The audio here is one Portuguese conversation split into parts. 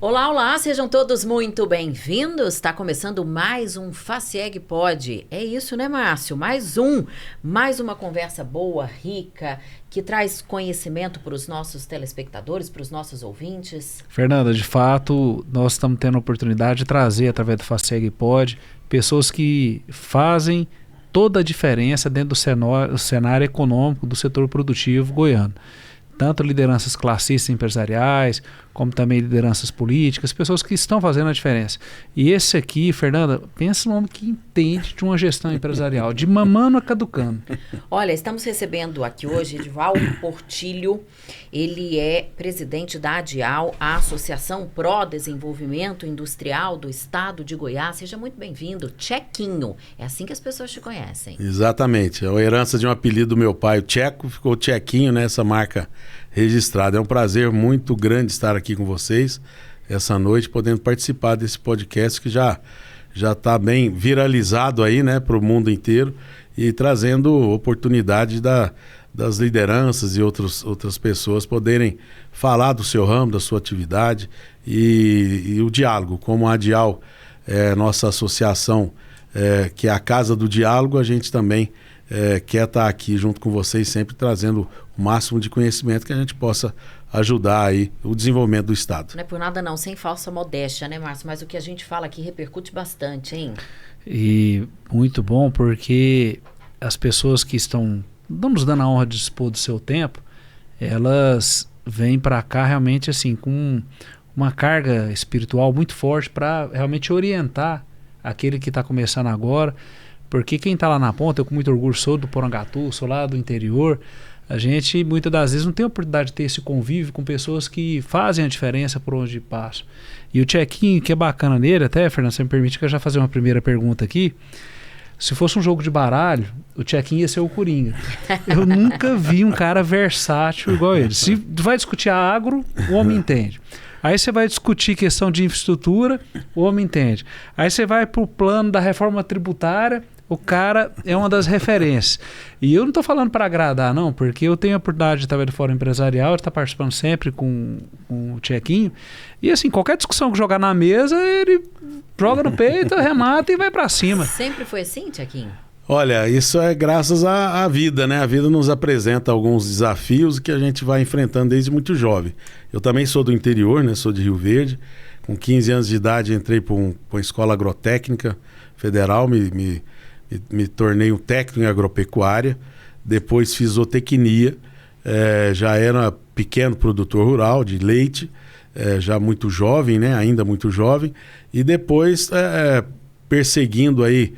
Olá, olá, sejam todos muito bem-vindos. Está começando mais um FACEG Pod. É isso, né, Márcio? Mais uma conversa boa, rica, que traz conhecimento para os nossos telespectadores, para os nossos ouvintes. Fernanda, de fato, nós estamos tendo a oportunidade de trazer, através do FACEG Pod, pessoas que fazem toda a diferença dentro do cenário econômico do setor produtivo goiano. Tanto lideranças classistas empresariais, como também lideranças políticas, pessoas que estão fazendo a diferença. E esse aqui, Fernanda, pensa no homem que entende de uma gestão empresarial, de mamando a caducando. Olha, estamos recebendo aqui hoje Edivaldo Portilho. Ele é presidente da ADIAL, a Associação Pro Desenvolvimento Industrial do Estado de Goiás. Seja muito bem-vindo. Tchequinho, é assim que as pessoas te conhecem. Exatamente, é a herança de um apelido do meu pai, o Tcheco, ficou Tchequinho, né, essa marca registrada. É um prazer muito grande estar aqui com vocês essa noite, podendo participar desse podcast que já está bem viralizado aí, né, para o mundo inteiro e trazendo oportunidade das lideranças e outras pessoas poderem falar do seu ramo, da sua atividade e o diálogo. Como a ADIAL é nossa associação, que é a Casa do Diálogo, a gente também quer estar aqui junto com vocês, sempre trazendo o máximo de conhecimento que a gente possa ajudar aí o desenvolvimento do Estado. Não é por nada não, sem falsa modéstia, né, Márcio? Mas o que a gente fala aqui repercute bastante, hein? E muito bom, porque as pessoas que estão nos dando a honra de dispor do seu tempo, elas vêm para cá realmente assim com uma carga espiritual muito forte para realmente orientar aquele que está começando agora. Porque quem está lá na ponta, eu com muito orgulho sou do Porangatu, sou lá do interior, a gente muitas das vezes não tem a oportunidade de ter esse convívio com pessoas que fazem a diferença por onde passam. E o Tchequinho, que é bacana nele, até, Fernando, você me permite que eu já fazer uma primeira pergunta aqui. Se fosse um jogo de baralho, o Tchequinho ia ser o Coringa. Eu nunca vi um cara versátil igual ele. Se vai discutir agro, o homem entende. Aí você vai discutir questão de infraestrutura, o homem entende. Aí você vai para o plano da reforma tributária, o cara é uma das referências. E eu não estou falando para agradar, não, porque eu tenho a oportunidade de estar do Fórum Empresarial, de estar participando sempre com o Tchequinho. E assim, qualquer discussão que jogar na mesa, ele joga no peito, remata e vai para cima. Sempre foi assim, Tchequinho? Olha, isso é graças à vida, né? A vida nos apresenta alguns desafios que a gente vai enfrentando desde muito jovem. Eu também sou do interior, né? Sou de Rio Verde. Com 15 anos de idade entrei para uma escola agrotécnica federal, me tornei um técnico em agropecuária. Depois fiz zootecnia, já era pequeno produtor rural de leite, já muito jovem, né? Ainda muito jovem. E depois perseguindo aí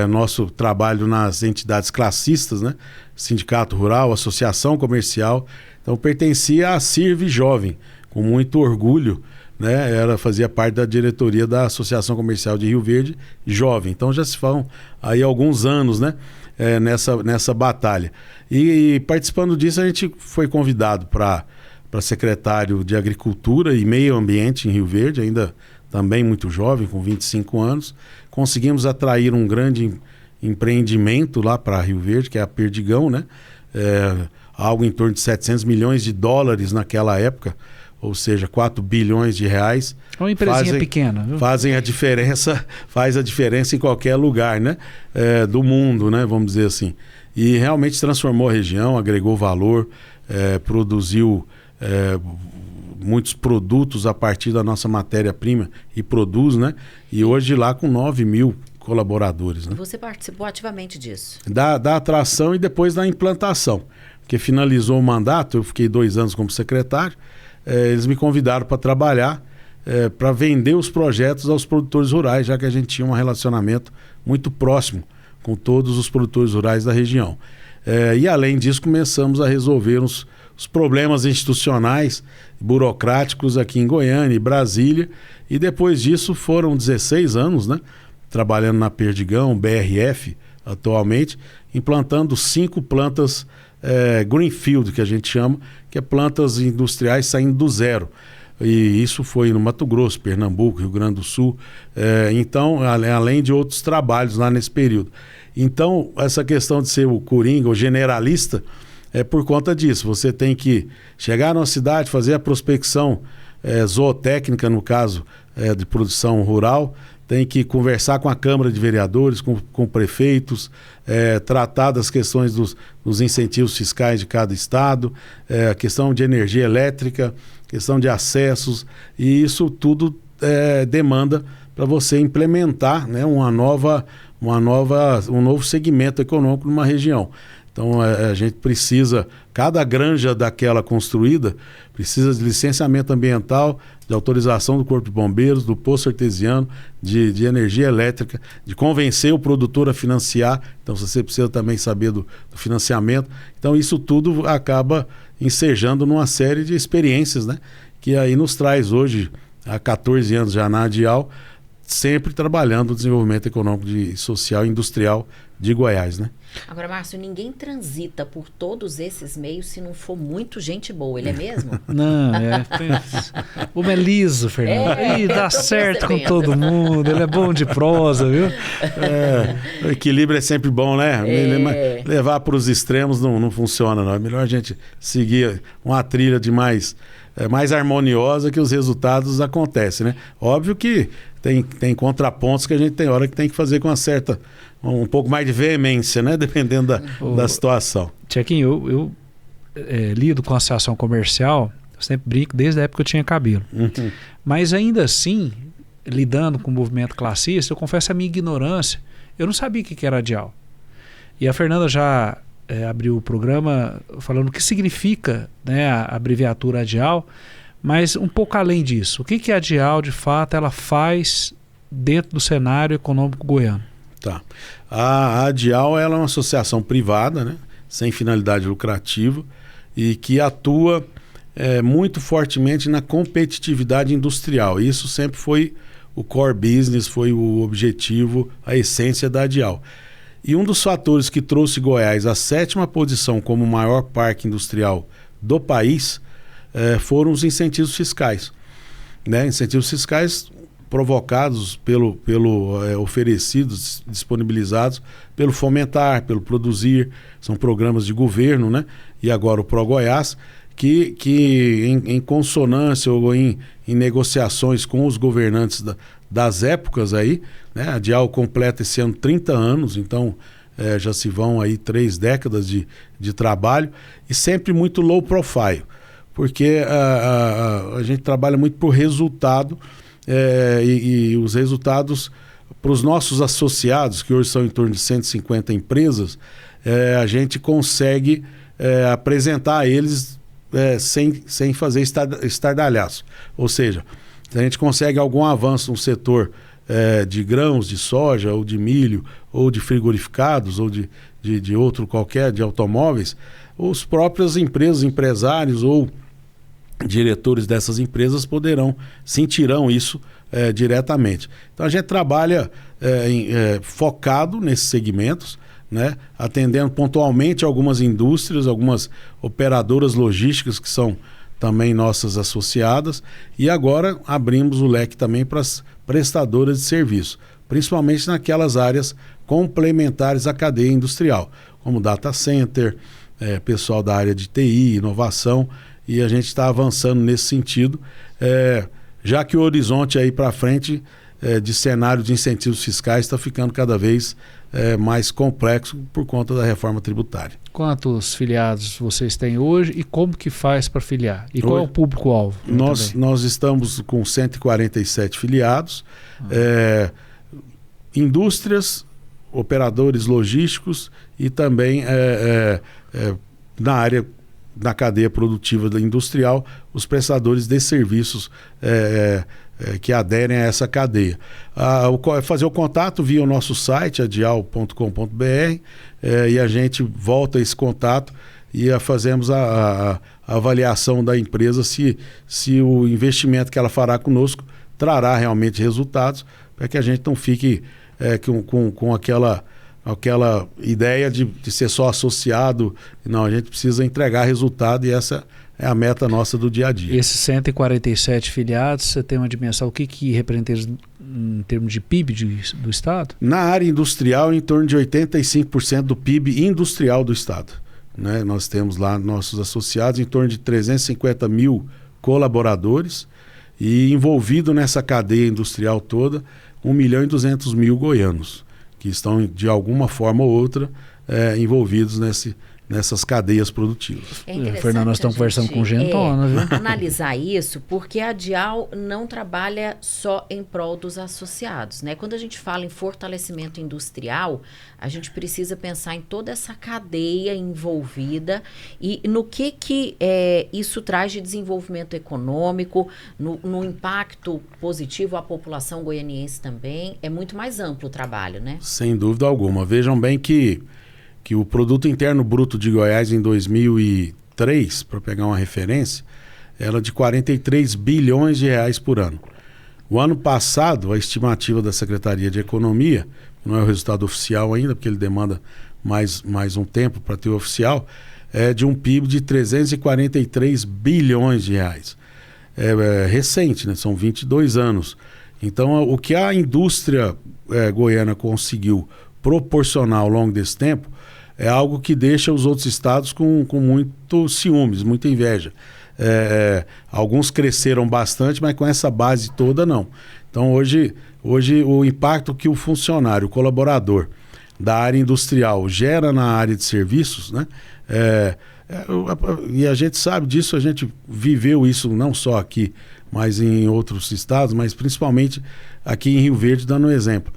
nosso trabalho nas entidades classistas, né? Sindicato Rural, Associação Comercial. Então pertencia à CIRV Jovem, com muito orgulho, né? Fazia parte da diretoria da Associação Comercial de Rio Verde Jovem. Então já se falam aí alguns anos, né? Nessa batalha. E participando disso a gente foi convidado para secretário de Agricultura e Meio Ambiente em Rio Verde, ainda também muito jovem, com 25 anos. Conseguimos atrair um grande empreendimento lá para Rio Verde, que é a Perdigão, né? Algo em torno de 700 milhões de dólares naquela época, ou seja, 4 bilhões de reais. Uma empresinha pequena, viu? Faz a diferença em qualquer lugar, né? Do mundo, né? Vamos dizer assim. E realmente transformou a região, agregou valor, produziu muitos produtos a partir da nossa matéria-prima e produz, né? E hoje lá com 9 mil colaboradores, né? Você participou ativamente disso? Da atração e depois da implantação. Porque finalizou o mandato, eu fiquei 2 anos como secretário, eles me convidaram para trabalhar, para vender os projetos aos produtores rurais, já que a gente tinha um relacionamento muito próximo com todos os produtores rurais da região. E além disso, começamos a resolver os problemas institucionais, burocráticos aqui em Goiânia e Brasília, e depois disso foram 16 anos, né, trabalhando na Perdigão, BRF atualmente, implantando 5 plantas Greenfield, que a gente chama, que é plantas industriais saindo do zero. E isso foi no Mato Grosso, Pernambuco, Rio Grande do Sul, então, além de outros trabalhos lá nesse período. Então, essa questão de ser o coringa, o generalista, é por conta disso. Você tem que chegar numa cidade, fazer a prospecção zootécnica, no caso de produção rural, tem que conversar com a Câmara de Vereadores, com prefeitos, tratar das questões dos incentivos fiscais de cada estado, a questão de energia elétrica, questão de acessos, e isso tudo demanda para você implementar, né, um novo segmento econômico numa região. Então a gente precisa, cada granja daquela construída precisa de licenciamento ambiental, de autorização do Corpo de Bombeiros, do poço artesiano, de energia elétrica, de convencer o produtor a financiar. Então você precisa também saber do financiamento. Então isso tudo acaba ensejando numa série de experiências, né, que aí nos traz hoje, há 14 anos já na ADIAL, sempre trabalhando o desenvolvimento econômico e social e industrial de Goiás, né? Agora, Márcio, ninguém transita por todos esses meios se não for muito gente boa, ele é mesmo? Não, o Meliso, Fernando. Dá certo com todo mundo, ele é bom de prosa, viu? O equilíbrio é sempre bom, né? Levar para os extremos não funciona, não. É melhor a gente seguir uma trilha de mais harmoniosa que os resultados acontecem, né? Óbvio que tem contrapontos que a gente tem hora que tem que fazer com um pouco mais de veemência, né? Dependendo da situação. Tchequinho, eu lido com a associação comercial, eu sempre brinco desde a época que eu tinha cabelo. Uhum. Mas ainda assim, lidando com o movimento classista, eu confesso a minha ignorância. Eu não sabia o que era ADIAL. E a Fernanda já abriu o programa falando o que significa, né, a abreviatura ADIAL, mas um pouco além disso. O que a ADIAL, de fato, ela faz dentro do cenário econômico goiano? Tá. A ADIAL ela é uma associação privada, né, sem finalidade lucrativa, e que atua muito fortemente na competitividade industrial. Isso sempre foi o core business, foi o objetivo, a essência da ADIAL. E um dos fatores que trouxe Goiás à 7ª posição como o maior parque industrial do país foram os incentivos fiscais, né? Incentivos fiscais provocados oferecidos, disponibilizados pelo Fomentar, pelo Produzir, são programas de governo, né? E agora o ProGoiás, que em consonância ou em negociações com os governantes das épocas aí, né? A ADIAL completa esse ano 30 anos, então já se vão aí 3 décadas de trabalho, e sempre muito low profile, porque a gente trabalha muito por resultado, e os resultados para os nossos associados, que hoje são em torno de 150 empresas, a gente consegue apresentar a eles sem fazer estardalhaço. Ou seja, se a gente consegue algum avanço no setor de grãos, de soja, ou de milho, ou de frigorificados, ou de outro qualquer, de automóveis, os próprios empresários ou diretores dessas empresas sentirão isso diretamente. Então a gente trabalha focado nesses segmentos, né, atendendo pontualmente algumas indústrias, algumas operadoras logísticas que são também nossas associadas, e agora abrimos o leque também para as prestadoras de serviço, principalmente naquelas áreas complementares à cadeia industrial, como data center, pessoal da área de TI, inovação, e a gente está avançando nesse sentido, já que o horizonte aí para frente de cenário de incentivos fiscais está ficando cada vez mais complexo por conta da reforma tributária. Quantos filiados vocês têm hoje e como que faz para filiar? E qual é o público-alvo? Nós estamos com 147 filiados, indústrias, operadores logísticos e também na área da cadeia produtiva industrial, os prestadores de serviços que aderem a essa cadeia. Fazer o contato via o nosso site, adial.com.br, e a gente volta esse contato e fazemos a avaliação da empresa se o investimento que ela fará conosco trará realmente resultados, para que a gente não fique com aquela ideia de ser só associado. Não, a gente precisa entregar resultado, e essa é a meta nossa do dia a dia. Esses 147 filiados, você tem uma dimensão, o que representa em termos de PIB do Estado? Na área industrial, em torno de 85% do PIB industrial do Estado, né? Nós temos lá nossos associados, em torno de 350 mil colaboradores, e envolvido nessa cadeia industrial toda, 1.200.000 goianos, que estão de alguma forma ou outra envolvidos nessas cadeias produtivas. Fernando, nós estamos conversando com gentona, viu? Analisar isso, porque a Dial não trabalha só em prol dos associados, né? Quando a gente fala em fortalecimento industrial, a gente precisa pensar em toda essa cadeia envolvida e no que isso traz de desenvolvimento econômico, no impacto positivo à população goianiense também. É muito mais amplo o trabalho, né? Sem dúvida alguma. Vejam bem que o Produto Interno Bruto de Goiás em 2003, para pegar uma referência, era de 43 bilhões de reais por ano. O ano passado, a estimativa da Secretaria de Economia, não é o resultado oficial ainda, porque ele demanda mais um tempo para ter o oficial, é de um PIB de 343 bilhões de reais. É recente, né? São 22 anos. Então, o que a indústria goiana conseguiu proporcionar ao longo desse tempo é algo que deixa os outros estados com muito ciúmes, muita inveja. Alguns cresceram bastante, mas com essa base toda não. Então hoje o impacto que o funcionário, o colaborador da área industrial gera na área de serviços, né? E a gente sabe disso, a gente viveu isso não só aqui, mas em outros estados, mas principalmente aqui em Rio Verde, dando um exemplo.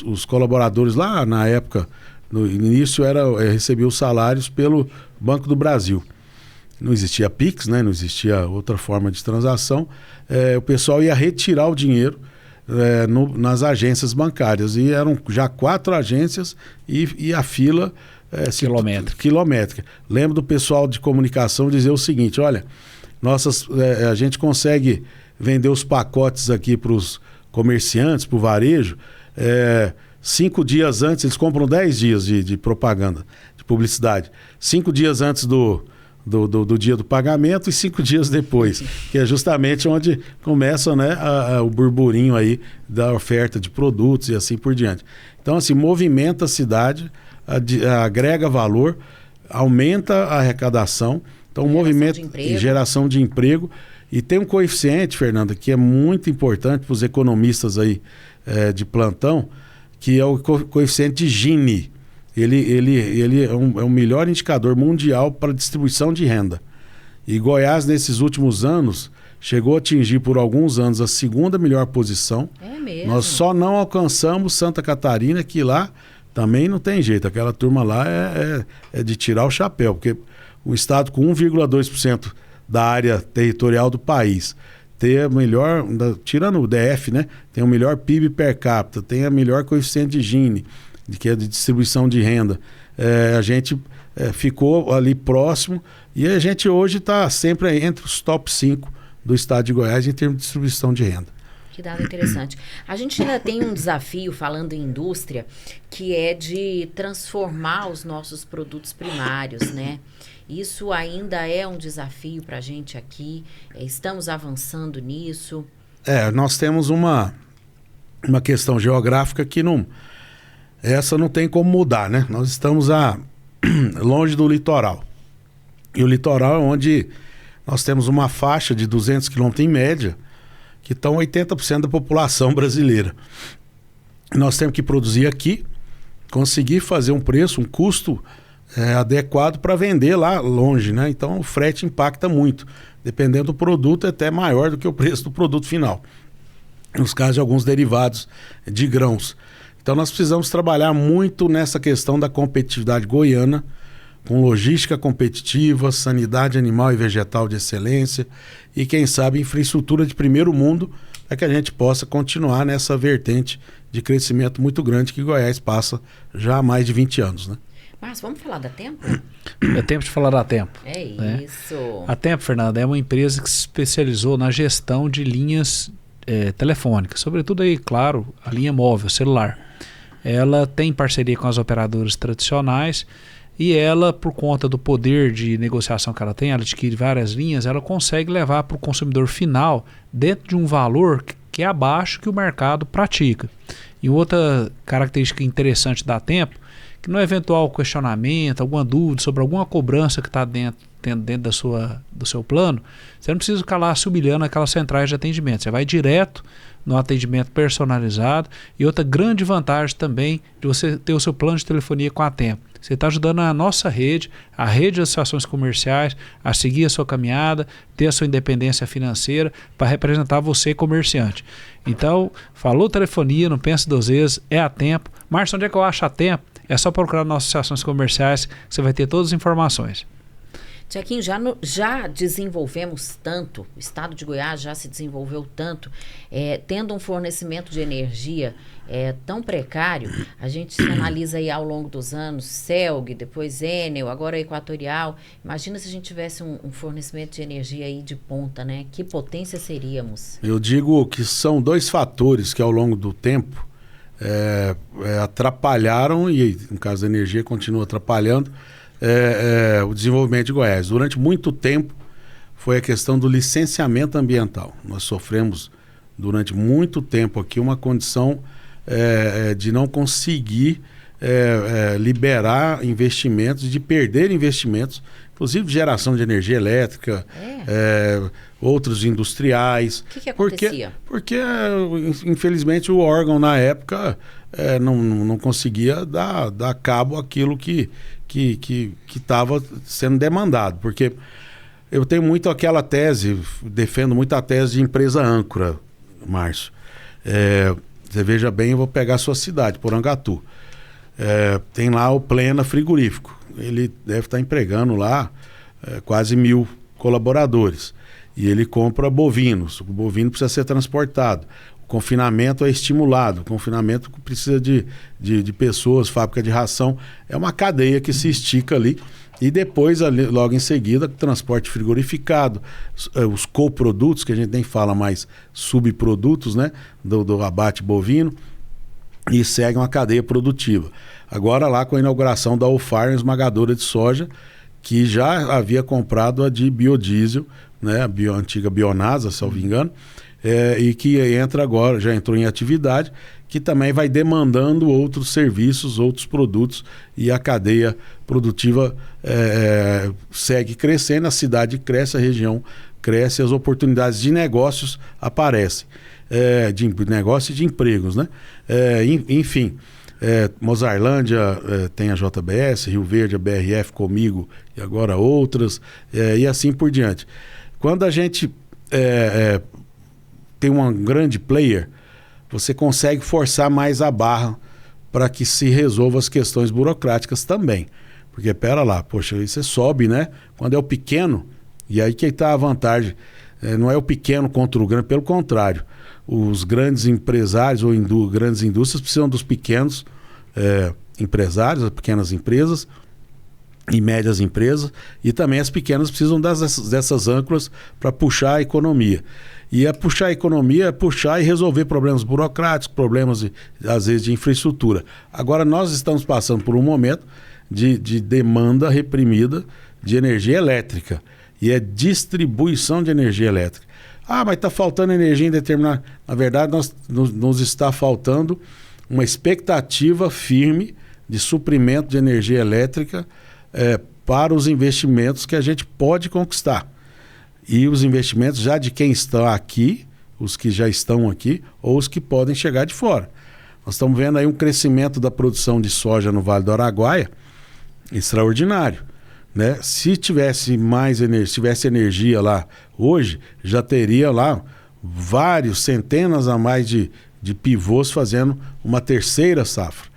Os colaboradores lá na época, no início, recebiam os salários pelo Banco do Brasil. Não existia Pix, né? Não existia outra forma de transação. O pessoal ia retirar o dinheiro nas agências bancárias. E eram já 4 agências e a fila quilométrica. Lembro do pessoal de comunicação dizer o seguinte: olha, a gente consegue vender os pacotes aqui para os comerciantes, para o varejo, 5 dias antes, eles compram 10 dias de propaganda, de publicidade. 5 dias antes do dia do pagamento e 5 dias depois, que é justamente onde começa, né, o burburinho aí da oferta de produtos e assim por diante. Então, assim, movimenta a cidade, agrega valor, aumenta a arrecadação, então movimento e geração de emprego. E tem um coeficiente, Fernanda, que é muito importante para os economistas aí de plantão, que é o coeficiente de Gini. Ele é o melhor indicador mundial para distribuição de renda. E Goiás, nesses últimos anos, chegou a atingir por alguns anos a 2ª melhor posição. É mesmo? Nós só não alcançamos Santa Catarina, que lá também não tem jeito. Aquela turma lá é de tirar o chapéu, porque um estado com 1,2% da área territorial do país ter a melhor, tirando o DF, né, tem o melhor PIB per capita, tem a melhor coeficiente de Gini, que é de distribuição de renda. A gente ficou ali próximo e a gente hoje está sempre entre os top 5 do estado de Goiás em termos de distribuição de renda. Que dado interessante. A gente ainda tem um desafio, falando em indústria, que é de transformar os nossos produtos primários, né? Isso ainda é um desafio para a gente aqui. Estamos avançando nisso. Nós temos uma questão geográfica que essa não tem como mudar, né? Nós estamos longe do litoral. E o litoral é onde nós temos uma faixa de 200 quilômetros em média, que estão 80% da população brasileira. Nós temos que produzir aqui, conseguir fazer um preço, um custo adequado para vender lá longe, né? Então o frete impacta muito. Dependendo do produto, é até maior do que o preço do produto final. Nos casos de alguns derivados de grãos. Então nós precisamos trabalhar muito nessa questão da competitividade goiana, com logística competitiva, sanidade animal e vegetal de excelência e, quem sabe, infraestrutura de primeiro mundo, para que a gente possa continuar nessa vertente de crescimento muito grande que Goiás passa já há mais de 20 anos, né? Mas vamos falar da Tempo? É tempo de falar da Tempo. É isso. A Tempo, Fernanda, é uma empresa que se especializou na gestão de linhas telefônicas, sobretudo aí, claro, a linha móvel, celular. Ela tem parceria com as operadoras tradicionais e ela, por conta do poder de negociação que ela tem, ela adquire várias linhas, ela consegue levar para o consumidor final dentro de um valor que é abaixo que o mercado pratica. E outra característica interessante da Tempo, que no eventual questionamento, alguma dúvida sobre alguma cobrança que está dentro do seu plano, você não precisa ficar lá se humilhando naquelas centrais de atendimento. Você vai direto no atendimento personalizado. E outra grande vantagem também de você ter o seu plano de telefonia com a Tempo. Você está ajudando a nossa rede, a rede de associações comerciais, a seguir a sua caminhada, ter a sua independência financeira para representar você, comerciante. Então, falou telefonia, não pense duas vezes, é a Tempo. Márcio, onde é que eu acho a Tempo? É só procurar nas associações comerciais que você vai ter todas as informações. Tiaguinho, já desenvolvemos tanto, o estado de Goiás já se desenvolveu tanto, tendo um fornecimento de energia tão precário. A gente se analisa aí ao longo dos anos, CELG, depois Enel, agora Equatorial. Imagina se a gente tivesse um fornecimento de energia aí de ponta, né? Que potência seríamos? Eu digo que são dois fatores que ao longo do tempo atrapalharam, e no caso da energia continua atrapalhando, o desenvolvimento de Goiás. Durante muito tempo foi a questão do licenciamento ambiental. Nós sofremos durante muito tempo aqui uma condição de não conseguir liberar investimentos, de perder investimentos, inclusive de geração de energia elétrica, outros industriais. O que acontecia? Porque infelizmente o órgão na época não conseguia dar cabo àquilo que estava sendo demandado, porque eu tenho muito aquela tese, defendo muito a tese de empresa âncora, Márcio. Você veja bem, eu vou pegar a sua cidade, Porangatu. Tem lá o Plena Frigorífico, ele deve estar empregando lá quase 1.000 colaboradores, e ele compra bovinos, o bovino precisa ser transportado. Confinamento é estimulado, o confinamento precisa de pessoas, fábrica de ração, é uma cadeia que se estica ali, e depois, ali, logo em seguida, transporte frigorificado, os coprodutos, que a gente nem fala mais subprodutos, né, do abate bovino, e segue uma cadeia produtiva. Agora lá com a inauguração da Alfar, esmagadora de soja, que já havia comprado a de biodiesel, né, a antiga Bionasa, se não me engano, e que entra agora, já entrou em atividade, que também vai demandando outros serviços, outros produtos, e a cadeia produtiva segue crescendo, a cidade cresce, a região cresce, as oportunidades de negócios aparecem, de negócio e de empregos, né? Enfim, Mozarlândia tem a JBS, Rio Verde, a BRF comigo, e agora outras, e assim por diante. Quando a gente tem um grande player, você consegue forçar mais a barra para que se resolva as questões burocráticas também. Porque, pera lá, poxa, aí você sobe, né? Quando é o pequeno, e aí que está a vantagem. Não é o pequeno contra o grande, pelo contrário. Os grandes empresários ou grandes indústrias precisam dos pequenos empresários, as pequenas empresas e médias empresas, e também as pequenas precisam dessas âncoras para puxar a economia. E puxar a economia é puxar e resolver problemas burocráticos, problemas, às vezes, de infraestrutura. Agora, nós estamos passando por um momento de demanda reprimida de energia elétrica. E é distribuição de energia elétrica. Mas está faltando energia em determinado... Na verdade, nos está faltando uma expectativa firme de suprimento de energia elétrica para os investimentos que a gente pode conquistar. E os investimentos já de quem está aqui, os que já estão aqui, ou os que podem chegar de fora. Nós estamos vendo aí um crescimento da produção de soja no Vale do Araguaia extraordinário, né? Se tivesse energia lá hoje, já teria lá centenas a mais de pivôs fazendo uma terceira safra.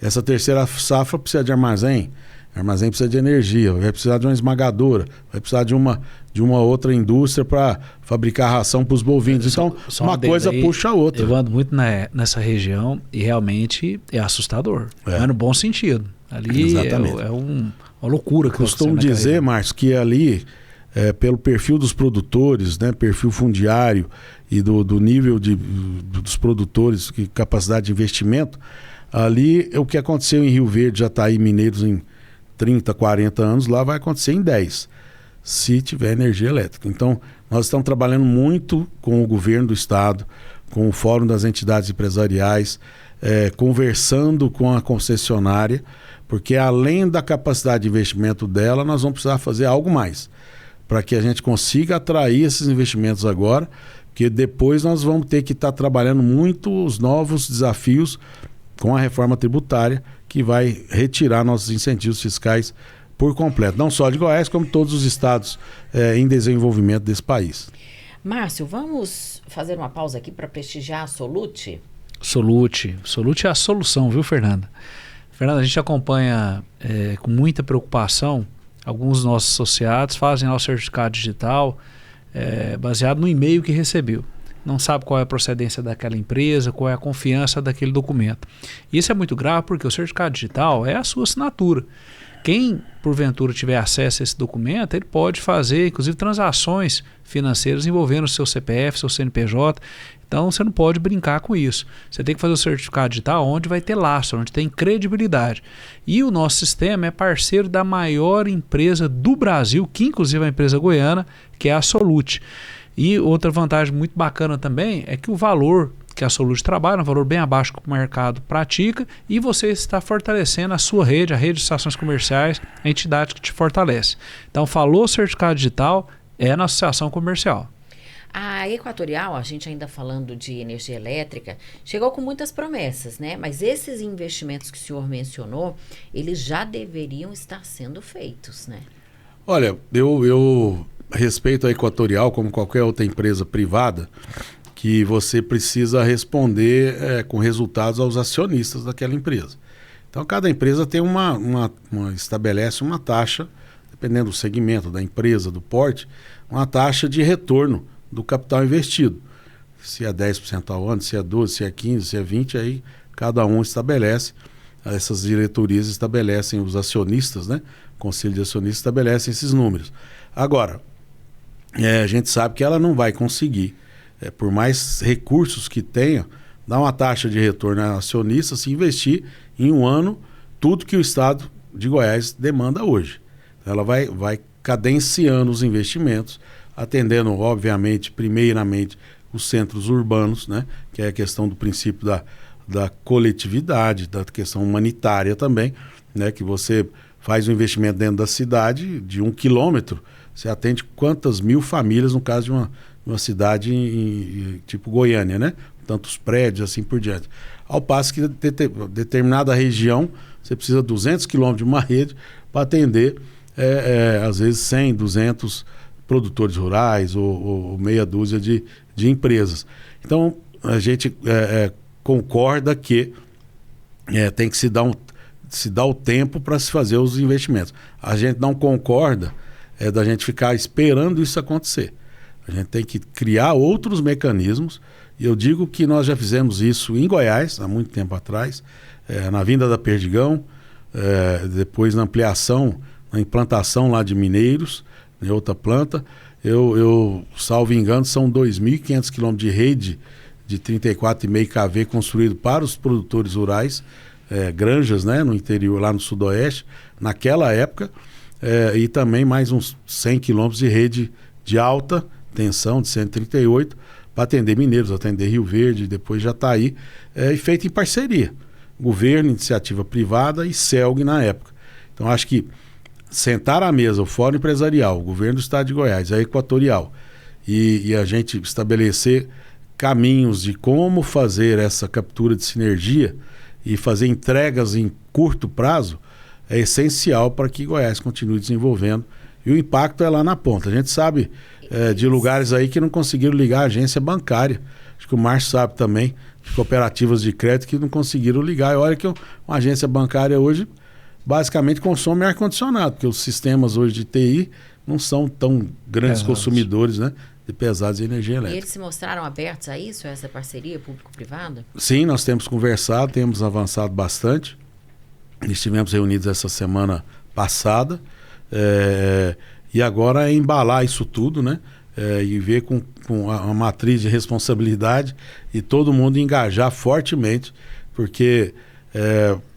Essa terceira safra precisa de armazém precisa de energia, vai precisar de uma esmagadora, vai precisar de uma outra indústria para fabricar ração para os bovinos. Então, uma coisa puxa a outra. Eu ando muito nessa região e realmente é assustador. É no bom sentido. Ali é uma loucura. Costumo dizer, Márcio, que ali, pelo perfil dos produtores, né, perfil fundiário e do nível dos produtores, capacidade de investimento, ali o que aconteceu em Rio Verde, já está aí mineiros em 30, 40 anos, lá vai acontecer em 10, se tiver energia elétrica. Então, nós estamos trabalhando muito com o governo do estado, com o Fórum das Entidades Empresariais, conversando com a concessionária, porque além da capacidade de investimento dela, nós vamos precisar fazer algo mais, para que a gente consiga atrair esses investimentos agora, porque depois nós vamos ter que estar trabalhando muito os novos desafios com a reforma tributária, que vai retirar nossos incentivos fiscais por completo, não só de Goiás, como todos os estados em desenvolvimento desse país. Márcio, vamos fazer uma pausa aqui para prestigiar a Solute? Solute é a solução, viu, Fernanda? Fernanda, a gente acompanha com muita preocupação, alguns dos nossos associados fazem lá o certificado digital baseado no e-mail que recebeu. Não sabe qual é a procedência daquela empresa, qual é a confiança daquele documento. E isso é muito grave porque o certificado digital é a sua assinatura. Quem, porventura, tiver acesso a esse documento, ele pode fazer, inclusive, transações financeiras envolvendo o seu CPF, seu CNPJ. Então, você não pode brincar com isso. Você tem que fazer o certificado digital onde vai ter lastro, onde tem credibilidade. E o nosso sistema é parceiro da maior empresa do Brasil, que inclusive é a empresa goiana, que é a Solute. E outra vantagem muito bacana também é que o valor que a Solute trabalha, um valor bem abaixo que o mercado pratica, e você está fortalecendo a sua rede, a rede de estações comerciais, a entidade que te fortalece. Então, falou certificado digital, é na associação comercial. A Equatorial, a gente ainda falando de energia elétrica, chegou com muitas promessas, né? Mas esses investimentos que o senhor mencionou, eles já deveriam estar sendo feitos, né? Olha, eu respeito a Equatorial como qualquer outra empresa privada, que você precisa responder com resultados aos acionistas daquela empresa. Então, cada empresa tem estabelece uma taxa, dependendo do segmento da empresa, do porte, uma taxa de retorno do capital investido. Se é 10% ao ano, se é 12%, se é 15%, se é 20%, aí cada um estabelece, essas diretorias estabelecem, os acionistas, né? O Conselho de Acionistas estabelece esses números. Agora, a gente sabe que ela não vai conseguir, por mais recursos que tenha, dar uma taxa de retorno acionista se investir em um ano tudo que o Estado de Goiás demanda hoje. Ela vai cadenciando os investimentos, atendendo, obviamente, primeiramente, os centros urbanos, né? Que é a questão do princípio da coletividade, da questão humanitária também, né? Que você faz um investimento dentro da cidade de 1 quilômetro, você atende quantas mil famílias, no caso de uma cidade tipo Goiânia, né? Tantos prédios, assim por diante. Ao passo que determinada região, você precisa de 200 quilômetros de uma rede para atender, às vezes, 100, 200 produtores rurais ou meia dúzia de empresas. Então, a gente concorda que tem que se dar o tempo para se fazer os investimentos. A gente não concorda da gente ficar esperando isso acontecer. A gente tem que criar outros mecanismos, e eu digo que nós já fizemos isso em Goiás, há muito tempo atrás, na vinda da Perdigão, depois na ampliação, na implantação lá de Mineiros, em outra planta. Eu salvo engano, são 2.500 quilômetros de rede de 34,5 kV construído para os produtores rurais, granjas, né, no interior, lá no sudoeste, naquela época, e também mais uns 100 quilômetros de rede de alta tensão, de 138, para atender Mineiros, atender Rio Verde, depois Jataí, e feito em parceria. Governo, iniciativa privada e CELG na época. Então, acho que sentar à mesa o Fórum Empresarial, o Governo do Estado de Goiás, a Equatorial, e a gente estabelecer caminhos de como fazer essa captura de sinergia e fazer entregas em curto prazo, é essencial para que Goiás continue desenvolvendo. E o impacto é lá na ponta. A gente sabe de lugares aí que não conseguiram ligar a agência bancária. Acho que o Márcio sabe também, de cooperativas de crédito que não conseguiram ligar. E olha que uma agência bancária hoje basicamente consome ar-condicionado, porque os sistemas hoje de TI não são tão grandes consumidores, né, de pesados de energia elétrica. E eles se mostraram abertos a isso, a essa parceria público-privada? Sim, nós temos conversado, temos avançado bastante. Estivemos reunidos essa semana passada, e agora é embalar isso tudo, né? E ver com a matriz de responsabilidade e todo mundo engajar fortemente, porque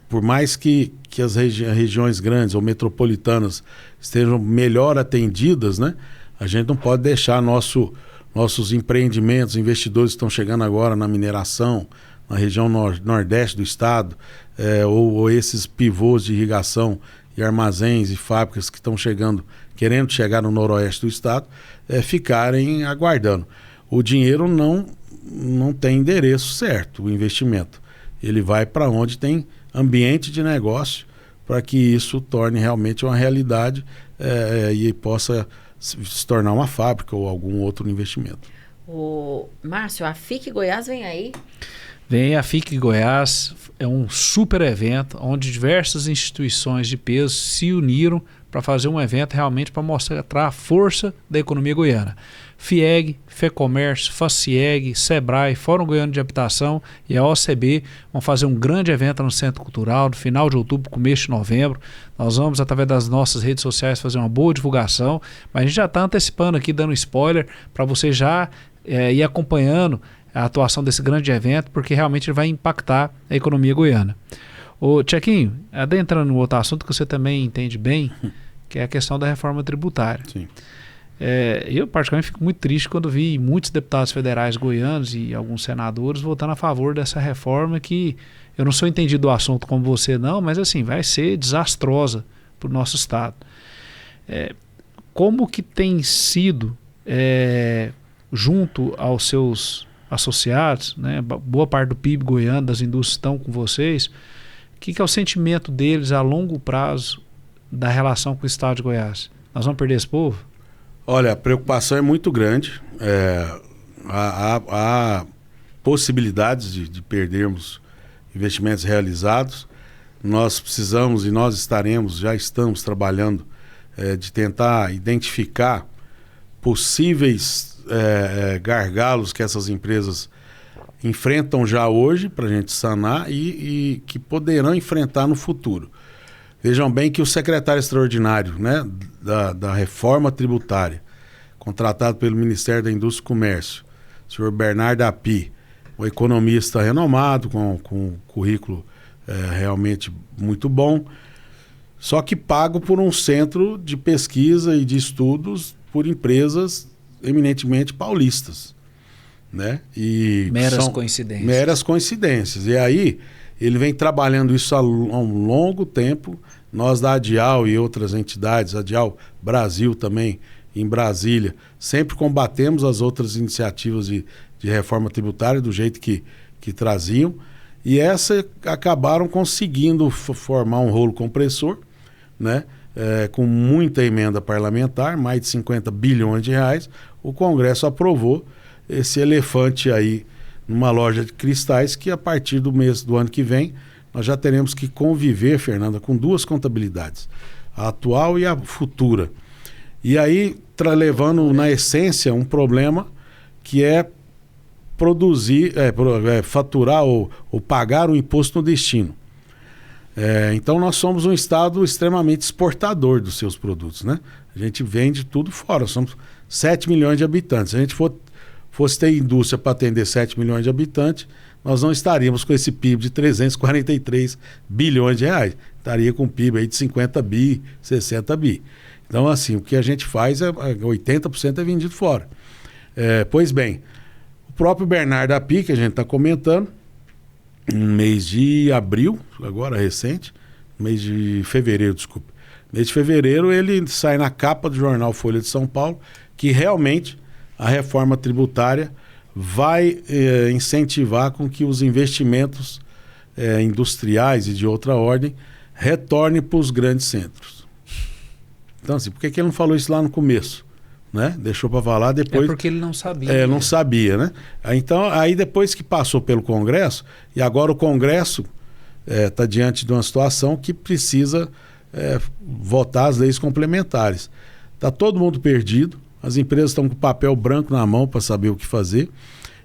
por mais que as regiões grandes ou metropolitanas estejam melhor atendidas, né? A gente não pode deixar nossos empreendimentos, investidores que estão chegando agora na mineração, na região nordeste do estado, ou esses pivôs de irrigação e armazéns e fábricas que estão querendo chegar no noroeste do estado, ficarem aguardando. O dinheiro não tem endereço certo, o investimento. Ele vai para onde tem ambiente de negócio, para que isso torne realmente uma realidade e possa se tornar uma fábrica ou algum outro investimento. Márcio, a FIC Goiás vem aí? Vem a FIC Goiás, é um super evento onde diversas instituições de peso se uniram para fazer um evento realmente para mostrar a força da economia goiana. FIEG, FEComércio, FACIEG, SEBRAE, Fórum Goiano de Habitação e a OCB vão fazer um grande evento no Centro Cultural no final de outubro, começo de novembro. Nós vamos, através das nossas redes sociais, fazer uma boa divulgação, mas a gente já está antecipando aqui, dando spoiler, para você já ir acompanhando a atuação desse grande evento, porque realmente ele vai impactar a economia goiana. Ô, Tchequinho, adentrando no outro assunto que você também entende bem, que é a questão da reforma tributária. Sim. Eu, particularmente, fico muito triste quando vi muitos deputados federais goianos e alguns senadores votando a favor dessa reforma que eu não sou entendido do assunto como você não, mas assim, vai ser desastrosa para o nosso estado. Como que tem sido, junto aos seus associados, né, boa parte do PIB goiano, das indústrias estão com vocês, o que é o sentimento deles a longo prazo da relação com o estado de Goiás? Nós vamos perder esse povo? Olha, a preocupação é muito grande. Há possibilidades de perdermos investimentos realizados. Nós precisamos e já estamos trabalhando de tentar identificar possíveis gargalos que essas empresas enfrentam já hoje para a gente sanar e que poderão enfrentar no futuro. Vejam bem que o secretário extraordinário, né, da reforma tributária, contratado pelo Ministério da Indústria e Comércio, o senhor Bernardo Api, um economista renomado, com um currículo realmente muito bom, só que pago por um centro de pesquisa e de estudos por empresas eminentemente paulistas, né? E meras coincidências. Meras coincidências. E aí ele vem trabalhando isso há um longo tempo. Nós da ADIAL e outras entidades, ADIAL Brasil também, em Brasília, sempre combatemos as outras iniciativas de reforma tributária do jeito que traziam. E essa acabaram conseguindo formar um rolo compressor, né? Com muita emenda parlamentar, mais de 50 bilhões de reais. O Congresso aprovou esse elefante aí numa loja de cristais que a partir do ano que vem nós já teremos que conviver, Fernanda, com duas contabilidades, a atual e a futura. E aí levando na essência um problema que é produzir, faturar ou pagar o imposto no destino. Então nós somos um estado extremamente exportador dos seus produtos, né? A gente vende tudo fora, somos 7 milhões de habitantes. Se a gente fosse ter indústria para atender 7 milhões de habitantes, nós não estaríamos com esse PIB de 343 bilhões de reais. Estaria com um PIB aí de 50 bi, 60 bi. Então assim, o que a gente faz 80% é vendido fora. Pois bem, o próprio Bernardo Api, que a gente está comentando, no mês de abril, agora recente, mês de fevereiro, desculpa. Mês de fevereiro ele sai na capa do jornal Folha de São Paulo que realmente a reforma tributária vai incentivar com que os investimentos industriais e de outra ordem retornem para os grandes centros. Então assim, por que ele não falou isso lá no começo? Né? Deixou para falar depois. Porque ele não sabia. Não sabia, né? Então, aí depois que passou pelo Congresso, e agora o Congresso está diante de uma situação que precisa votar as leis complementares. Está todo mundo perdido, as empresas estão com papel branco na mão para saber o que fazer,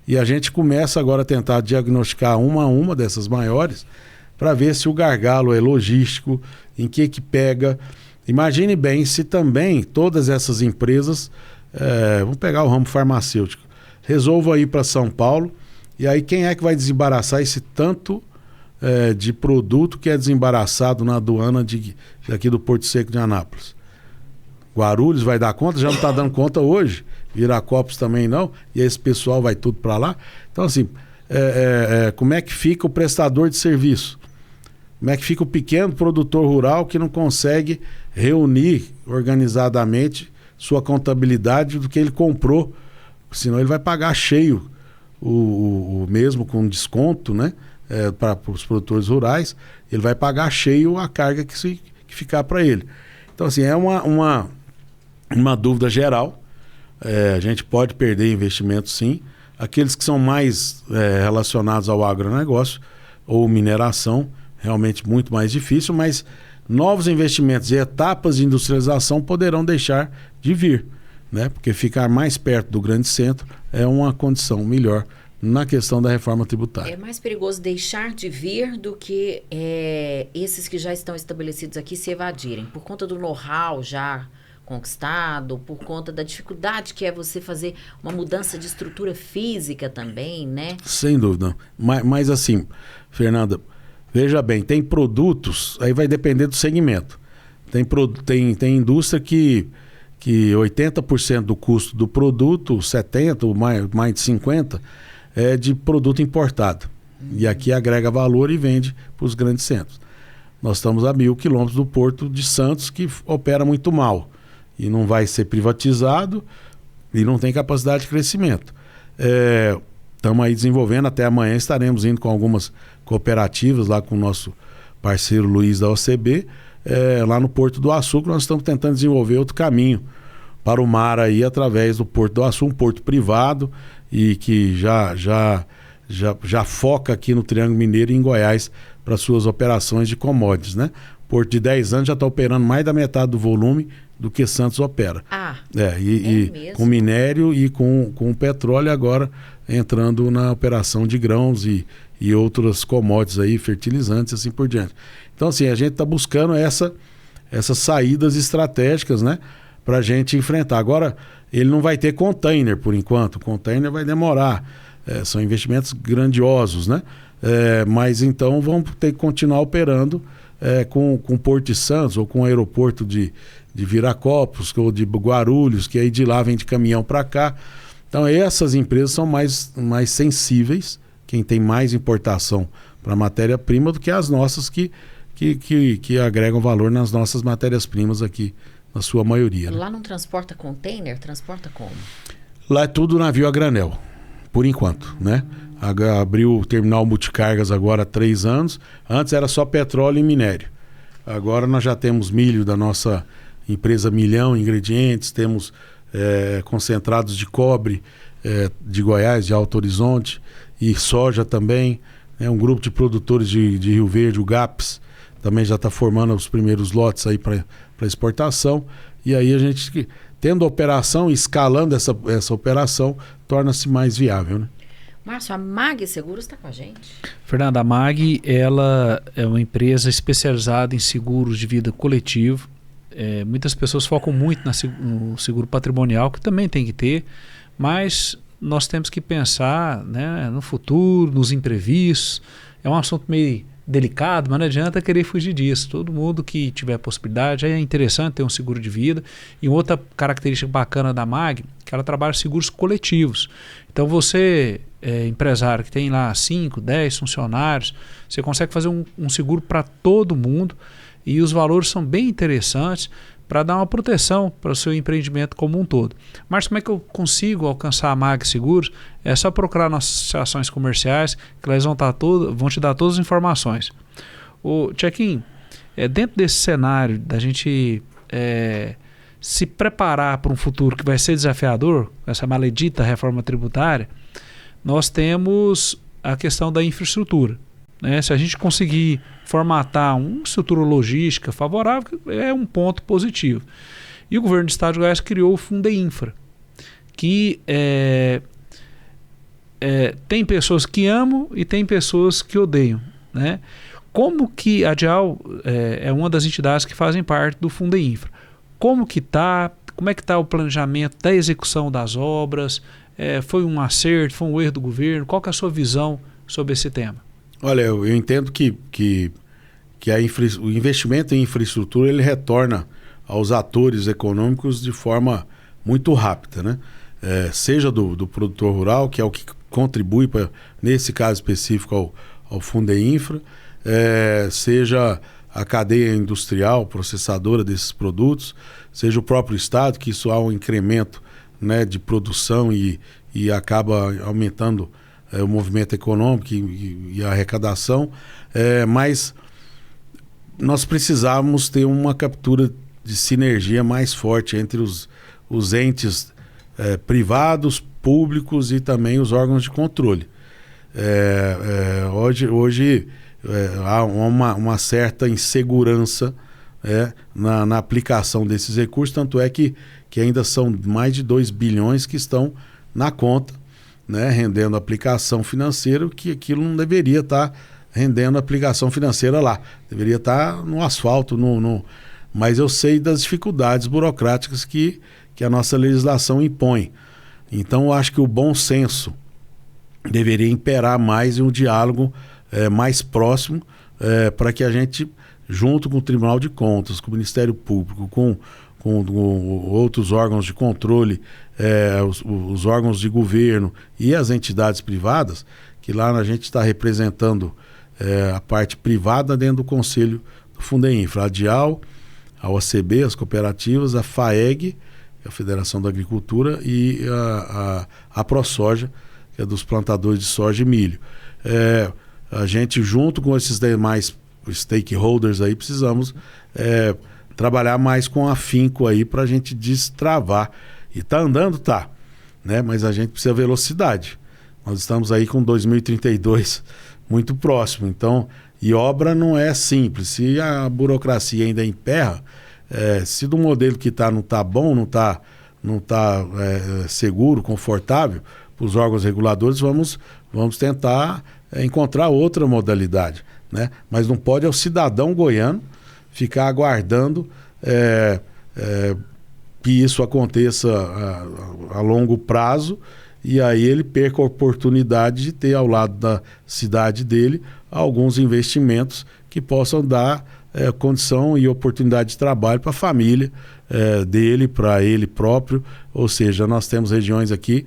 e a gente começa agora a tentar diagnosticar uma a uma dessas maiores para ver se o gargalo é logístico, em que pega. Imagine bem se também todas essas empresas, vamos pegar o ramo farmacêutico, resolvam ir para São Paulo, e aí quem é que vai desembaraçar esse tanto de produto que é desembaraçado na aduana daqui do Porto Seco de Anápolis? Guarulhos vai dar conta? Já não está dando conta hoje. Viracopos também não. E esse pessoal vai tudo para lá. Então assim, como é que fica o prestador de serviço? Como é que fica o pequeno produtor rural que não consegue reunir organizadamente sua contabilidade do que ele comprou? Senão ele vai pagar cheio, o mesmo com desconto, né? Para os produtores rurais, ele vai pagar cheio a carga que ficar para ele. Então, assim, é uma dúvida geral. A gente pode perder investimento, sim. Aqueles que são mais relacionados ao agronegócio ou mineração, realmente muito mais difícil, mas novos investimentos e etapas de industrialização poderão deixar de vir, né? Porque ficar mais perto do grande centro é uma condição melhor na questão da reforma tributária. É mais perigoso deixar de vir do que esses que já estão estabelecidos aqui se evadirem, por conta do know-how já conquistado, por conta da dificuldade que é você fazer uma mudança de estrutura física também, né? Sem dúvida. Mas assim, Fernanda, veja bem, tem produtos, aí vai depender do segmento. Tem indústria que 80% do custo do produto, 70% ou mais de 50%, é de produto importado. E aqui agrega valor e vende para os grandes centros. Nós estamos a 1.000 quilômetros do Porto de Santos, que opera muito mal. E não vai ser privatizado e não tem capacidade de crescimento. Estamos aí desenvolvendo, até amanhã estaremos indo com algumas cooperativas, lá com o nosso parceiro Luiz da OCB, lá no Porto do Açu, que nós estamos tentando desenvolver outro caminho para o mar aí, através do Porto do Açu, um porto privado, e que já foca aqui no Triângulo Mineiro e em Goiás para suas operações de commodities, né? Porto de 10 anos já está operando mais da metade do volume do que Santos opera. Com minério e com petróleo, agora entrando na operação de grãos e outras commodities aí, fertilizantes e assim por diante. Então, assim, a gente está buscando essas saídas estratégicas, né, para a gente enfrentar. Agora, ele não vai ter container por enquanto. O container vai demorar. São investimentos grandiosos, né? Mas então vamos ter que continuar operando com o Porto de Santos ou com o aeroporto de Viracopos ou de Guarulhos, que aí de lá vem de caminhão para cá. Então essas empresas são mais sensíveis, quem tem mais importação para matéria-prima, do que as nossas que agregam valor nas nossas matérias-primas aqui, na sua maioria. Lá não transporta container? Transporta como? Lá é tudo navio a granel, por enquanto, né? Abriu o terminal multicargas agora há 3 anos. Antes era só petróleo e minério. Agora nós já temos milho da nossa empresa Milhão Ingredientes, temos concentrados de cobre de Goiás, de Alto Horizonte, e soja também. Um grupo de produtores de Rio Verde, o GAPS, também já está formando os primeiros lotes aí para exportação. E aí a gente, tendo a operação, escalando essa operação, torna-se mais viável, né? Márcio, a MAG Seguros está com a gente. Fernanda, a MAG, ela é uma empresa especializada em seguros de vida coletivo. Muitas pessoas focam muito no seguro patrimonial, que também tem que ter, mas nós temos que pensar, né, no futuro, nos imprevistos. É um assunto meio delicado, mas não adianta querer fugir disso. Todo mundo que tiver possibilidade, é interessante ter um seguro de vida. E outra característica bacana da MAG, que ela trabalha seguros coletivos. Então você, empresário que tem lá 5, 10 funcionários, você consegue fazer um seguro para todo mundo, e os valores são bem interessantes para dar uma proteção para o seu empreendimento como um todo. Mas como é que eu consigo alcançar a MAG Seguros? É só procurar nossas ações comerciais, que elas vão te dar todas as informações. Tchequinho, dentro desse cenário da gente se preparar para um futuro que vai ser desafiador, essa maledita reforma tributária, nós temos a questão da infraestrutura, né? Se a gente conseguir formatar uma estrutura logística favorável, é um ponto positivo. E o governo do estado de Goiás criou o Fundeinfra, que tem pessoas que amam e tem pessoas que odeiam, né? Como que a DIAL é uma das entidades que fazem parte do Fundeinfra? Como é que está o planejamento da execução das obras? Foi um acerto, foi um erro do governo? Qual que é a sua visão sobre esse tema? Olha, eu entendo que o investimento em infraestrutura, ele retorna aos atores econômicos de forma muito rápida, né? Seja do produtor rural, que é o que contribui, nesse caso específico, ao Fundeinfra, seja a cadeia industrial, processadora desses produtos, seja o próprio Estado, que isso há um incremento, né, de produção e acaba aumentando o movimento econômico e a arrecadação, mas nós precisávamos ter uma captura de sinergia mais forte entre os entes privados, públicos e também os órgãos de controle. Hoje há uma certa insegurança na aplicação desses recursos, tanto é que ainda são mais de 2 bilhões que estão na conta, né, rendendo aplicação financeira, que aquilo não deveria estar rendendo aplicação financeira lá, deveria estar no asfalto, mas eu sei das dificuldades burocráticas que a nossa legislação impõe. Então eu acho que o bom senso deveria imperar mais em um diálogo mais próximo, para que a gente, junto com o Tribunal de Contas, com o Ministério Público, com outros órgãos de controle, os órgãos de governo e as entidades privadas, que lá a gente está representando a parte privada dentro do Conselho do Fundeinfra, a DIAL, a OCB, as cooperativas, a FAEG, a Federação da Agricultura, e a ProSoja, que é dos plantadores de soja e milho. A gente, junto com esses demais stakeholders aí, precisamos trabalhar mais com afinco aí para a gente destravar. E tá andando, né? Mas a gente precisa de velocidade. Nós estamos aí com 2032 muito próximo. Então, e obra não é simples. Se a burocracia ainda emperra, se do modelo que não está bom, não está seguro, confortável para os órgãos reguladores, vamos tentar encontrar outra modalidade, né? Mas não pode o cidadão goiano ficar aguardando que isso aconteça a longo prazo, e aí ele perca a oportunidade de ter ao lado da cidade dele alguns investimentos que possam dar condição e oportunidade de trabalho para a família dele, para ele próprio. Ou seja, nós temos regiões aqui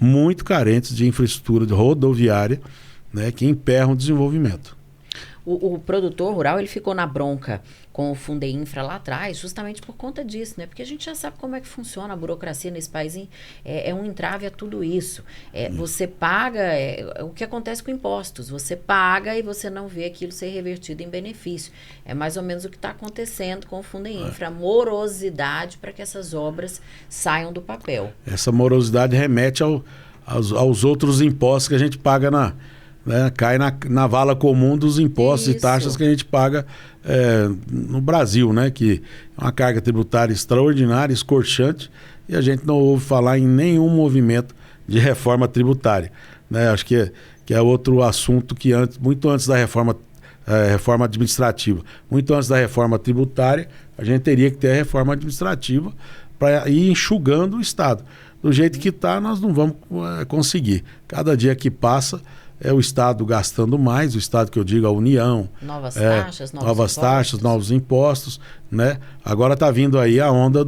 muito carentes de infraestrutura rodoviária, né, que emperram o desenvolvimento. O produtor rural, ele ficou na bronca com o Fundeinfra lá atrás, justamente por conta disso, né? Porque a gente já sabe como é que funciona a burocracia nesse país, é um entrave a tudo isso. Você paga, o que acontece com impostos, você paga e você não vê aquilo ser revertido em benefício. É mais ou menos o que está acontecendo com o Fundeinfra, a morosidade para que essas obras saiam do papel. Essa morosidade remete aos outros impostos que a gente paga cai na vala comum dos impostos e taxas que a gente paga no Brasil, né? Que é uma carga tributária extraordinária, escorchante, e a gente não ouve falar em nenhum movimento de reforma tributária, né? Acho que é outro assunto que muito antes da reforma administrativa, muito antes da reforma tributária, a gente teria que ter a reforma administrativa para ir enxugando o Estado. Do jeito que está, nós não vamos conseguir. Cada dia que passa, o Estado gastando mais, o Estado que eu digo, a União. Novas taxas, novos impostos, né? Agora está vindo aí a onda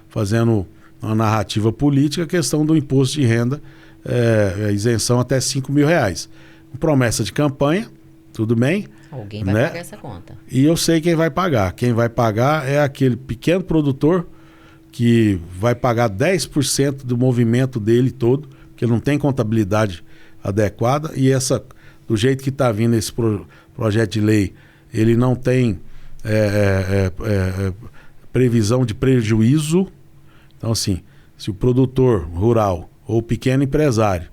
fazendo uma narrativa política, a questão do imposto de renda, isenção até R$5 mil. Promessa de campanha, tudo bem. Alguém vai pagar essa conta. E eu sei quem vai pagar. Quem vai pagar é aquele pequeno produtor que vai pagar 10% do movimento dele todo, porque não tem contabilidade adequada, e do jeito que está vindo esse projeto de lei, ele não tem previsão de prejuízo. Então, assim, se o produtor rural ou o pequeno empresário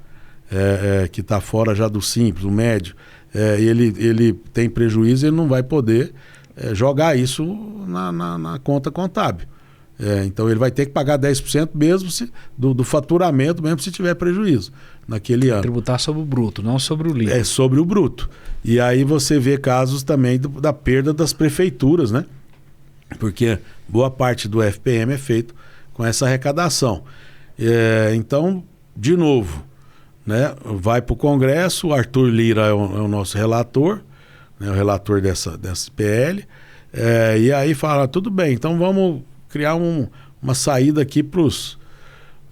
que está fora já do simples, o médio, ele tem prejuízo, ele não vai poder jogar isso na conta contábil. Então ele vai ter que pagar 10% mesmo do faturamento, mesmo se tiver prejuízo naquele ano. Tributar sobre o bruto, não sobre o líquido. É sobre o bruto. E aí você vê casos também da perda das prefeituras, né? Porque boa parte do FPM é feito com essa arrecadação. Então, de novo, né, vai para o Congresso, o Arthur Lira é o nosso relator, né, o relator dessa PL, e aí fala, tudo bem, então vamos criar uma saída aqui para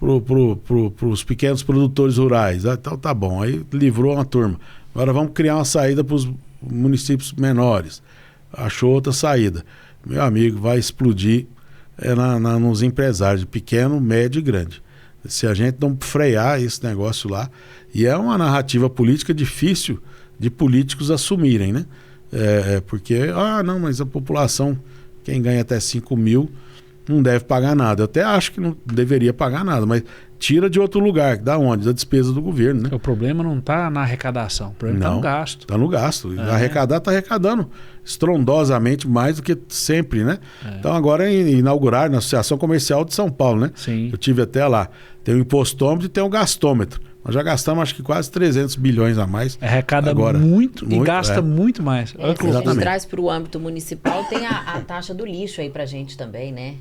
os pequenos produtores rurais. Então tá bom, aí livrou uma turma. Agora vamos criar uma saída para os municípios menores. Achou outra saída. Meu amigo, vai explodir nos empresários de pequeno, médio e grande. Se a gente não frear esse negócio lá, e é uma narrativa política difícil de políticos assumirem, né? Porque, não, mas a população, quem ganha até 5 mil, não deve pagar nada. Eu até acho que não deveria pagar nada, mas tira de outro lugar. Da onde? Da despesa do governo, né? O problema não está na arrecadação, o problema está no gasto. Está no gasto. Arrecadar está arrecadando estrondosamente mais do que sempre, né? Então agora inaugurar na Associação Comercial de São Paulo, né? Sim. Eu tive até lá. Tem o impostômetro e tem o gastômetro. Nós já gastamos acho que quase 300 bilhões a mais. Arrecada agora, muito e gasta muito mais. Se a gente traz para o âmbito municipal, tem a taxa do lixo aí para a gente também, né?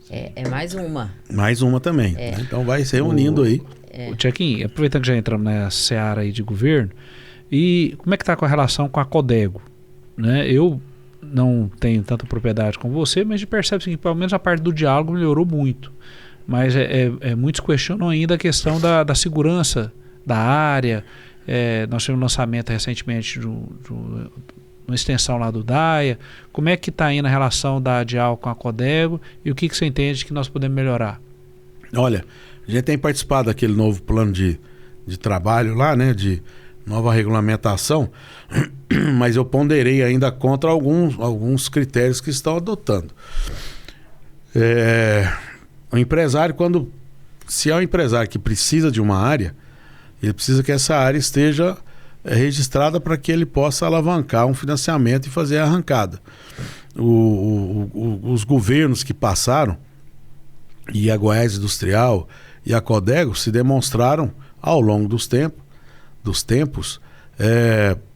É mais uma. Mais uma também. Né? Então vai se reunindo aí. O Tchequinho, aproveitando que já entramos na seara aí de governo, e como é que está com a relação com a Codego? Né? Eu não tenho tanta propriedade como você, mas a gente percebe que pelo menos a parte do diálogo melhorou muito. Mas muitos questionam ainda a questão da segurança da área. Nós tivemos um lançamento recentemente de uma extensão lá do DAIA. Como é que está aí na relação da Dial com a Codego e o que você entende que nós podemos melhorar? Olha, a gente tem participado daquele novo plano de trabalho lá, né, de nova regulamentação, mas eu ponderei ainda contra alguns critérios que estão adotando. O empresário, se é um empresário que precisa de uma área, ele precisa que essa área esteja registrada para que ele possa alavancar um financiamento e fazer a arrancada. Os governos que passaram, e a Goiás Industrial e a Codego, se demonstraram ao longo dos tempos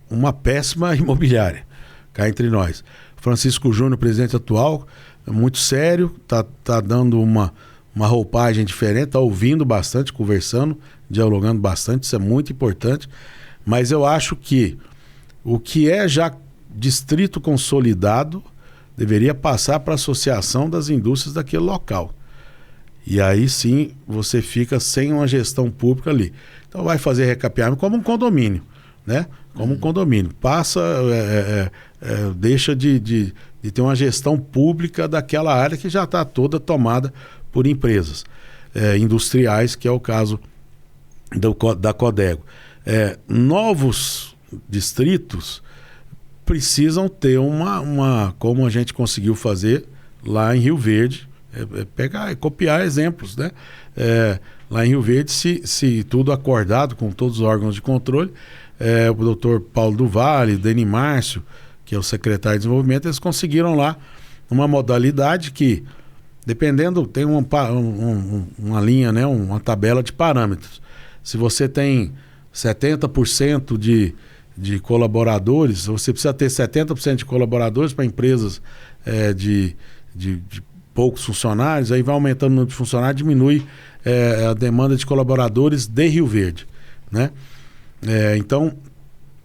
uma péssima imobiliária, cá entre nós. Francisco Júnior, presidente atual, muito sério, tá dando uma roupagem diferente, está ouvindo bastante, conversando, dialogando bastante, isso é muito importante. Mas eu acho que o que é já distrito consolidado deveria passar para a Associação das Indústrias daquele local. E aí sim você fica sem uma gestão pública ali. Então vai fazer recapeamento como um condomínio, né? Como um condomínio. Passa, deixa de ter uma gestão pública daquela área que já está toda tomada por empresas industriais, que é o caso da Codego. Novos distritos precisam ter como a gente conseguiu fazer lá em Rio Verde, copiar exemplos, né? Lá em Rio Verde, se tudo acordado com todos os órgãos de controle, o doutor Paulo do Vale, Deni Márcio, que é o secretário de desenvolvimento, eles conseguiram lá uma modalidade que, dependendo, tem uma linha, né? Uma tabela de parâmetros. Se você tem 70% de colaboradores, você precisa ter 70% de colaboradores para empresas de poucos funcionários, aí vai aumentando o número de funcionários, diminui a demanda de colaboradores de Rio Verde, né? Então,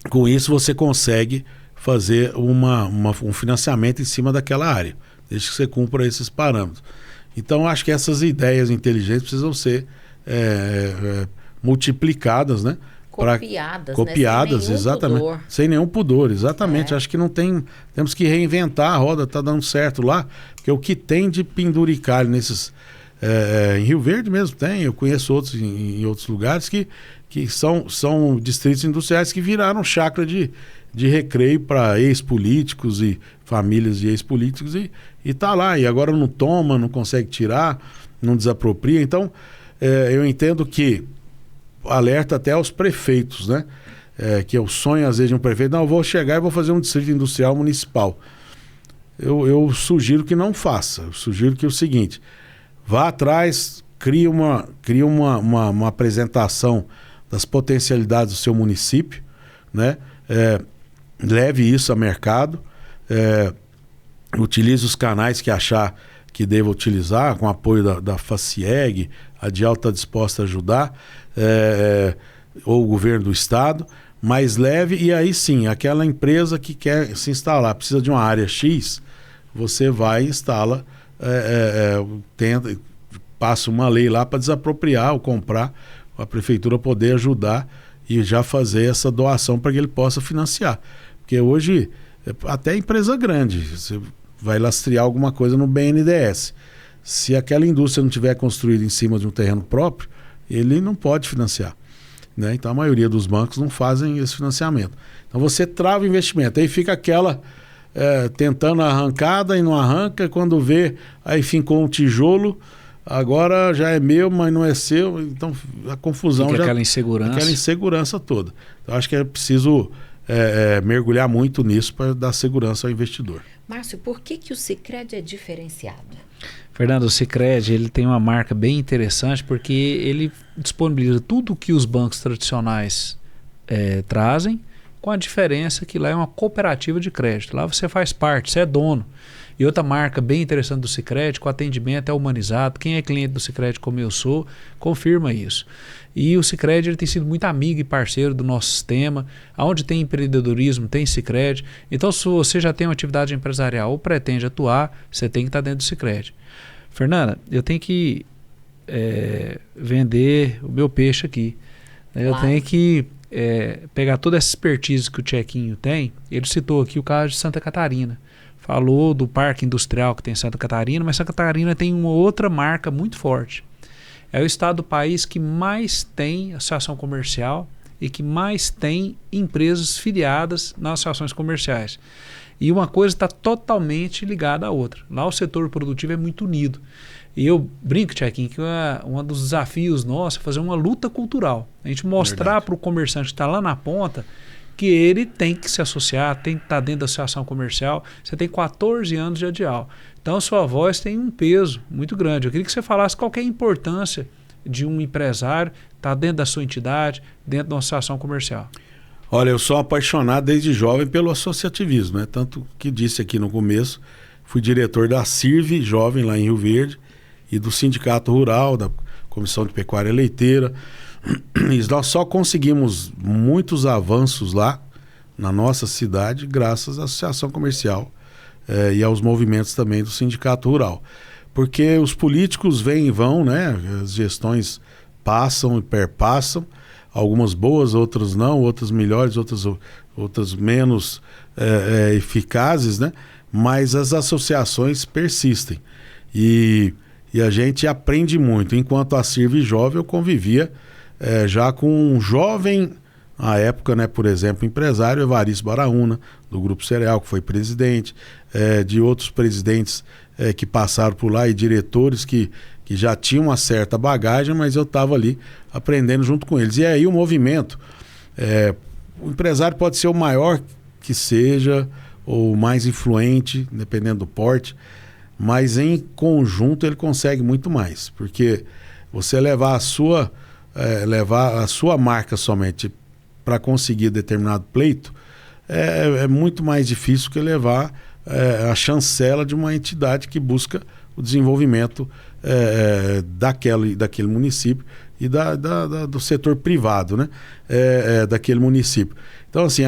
com isso você consegue fazer um financiamento em cima daquela área, desde que você cumpra esses parâmetros. Então, acho que essas ideias inteligentes precisam ser multiplicadas, né? Copiadas, né? exatamente. Pudor. Sem nenhum pudor, exatamente. Acho que temos que reinventar a roda, tá dando certo lá, porque o que tem de penduricalho nesses... em Rio Verde mesmo tem, eu conheço outros em outros lugares que são distritos industriais que viraram chácara de recreio para ex-políticos e famílias de ex-políticos e tá lá, e agora não toma, não consegue tirar, não desapropria. Então, eu entendo que alerta até aos prefeitos, né? Que é o sonho às vezes de um prefeito, não, eu vou chegar e vou fazer um distrito industrial municipal. Eu sugiro que não faça, eu sugiro que é o seguinte, vá atrás, crie uma apresentação das potencialidades do seu município, né? Leve isso a mercado, utilize os canais que achar que deva utilizar, com apoio da FACIEG, a DIAL está disposta a ajudar, ou o governo do estado, mas leve, e aí sim, aquela empresa que quer se instalar, precisa de uma área X, você vai e instala, passa uma lei lá para desapropriar ou comprar, a prefeitura poder ajudar e já fazer essa doação para que ele possa financiar. Porque hoje, até empresa grande, você vai lastrear alguma coisa no BNDES. Se aquela indústria não tiver construída em cima de um terreno próprio, ele não pode financiar, né? Então a maioria dos bancos não fazem esse financiamento. Então você trava o investimento, aí fica aquela tentando a arrancada e não arranca, quando vê, aí fincou um tijolo, agora já é meu, mas não é seu, então a confusão fica já... aquela insegurança. Aquela insegurança toda. Então acho que é preciso mergulhar muito nisso para dar segurança ao investidor. Márcio, por que o Sicredi é diferenciado? Fernando, o Sicredi, ele tem uma marca bem interessante porque ele disponibiliza tudo que os bancos tradicionais trazem, com a diferença que lá é uma cooperativa de crédito. Lá você faz parte, você é dono. E outra marca bem interessante do Sicredi, que o atendimento é humanizado. Quem é cliente do Sicredi, como eu sou, confirma isso. E o Sicredi ele tem sido muito amigo e parceiro do nosso sistema. Onde tem empreendedorismo, tem Sicredi. Então, se você já tem uma atividade empresarial ou pretende atuar, você tem que estar dentro do Sicredi. Fernanda, eu tenho que vender o meu peixe aqui. Eu tenho que pegar toda essa expertise que o Tchequinho tem. Ele citou aqui o caso de Santa Catarina. Falou do parque industrial que tem em Santa Catarina, mas Santa Catarina tem uma outra marca muito forte. É o estado do país que mais tem associação comercial e que mais tem empresas filiadas nas associações comerciais. E uma coisa está totalmente ligada à outra. Lá o setor produtivo é muito unido. E eu brinco, Tchequinho, que um dos desafios nossos é fazer uma luta cultural. A gente mostrar para o comerciante que está lá na ponta que ele tem que se associar, tem que estar dentro da associação comercial. Você tem 14 anos de ADIAL. Então, sua voz tem um peso muito grande. Eu queria que você falasse qual que é a importância de um empresário estar dentro da sua entidade, dentro de uma associação comercial. Olha, eu sou apaixonado desde jovem pelo associativismo, né? Tanto que disse aqui no começo, fui diretor da CIRV Jovem lá em Rio Verde e do Sindicato Rural, da Comissão de Pecuária Leiteira. E nós só conseguimos muitos avanços lá na nossa cidade graças à associação comercial e aos movimentos também do Sindicato Rural. Porque os políticos vêm e vão, né? As gestões passam e perpassam, algumas boas, outras não, outras melhores, outras menos eficazes, né? Mas as associações persistem. E a gente aprende muito. Enquanto a CIRV Jovem, eu convivia já com um jovem, na época, né, por exemplo, empresário Evaristo Baraúna, do Grupo Cereal, que foi presidente, de outros presidentes que passaram por lá e diretores que já tinham uma certa bagagem, mas eu estava ali aprendendo junto com eles. E aí o movimento, o empresário pode ser o maior que seja, ou o mais influente, dependendo do porte, mas em conjunto ele consegue muito mais, porque você levar a sua marca somente para conseguir determinado pleito é muito mais difícil que levar a chancela de uma entidade que busca o desenvolvimento daquele município e do setor privado, né? Daquele município. Então, assim,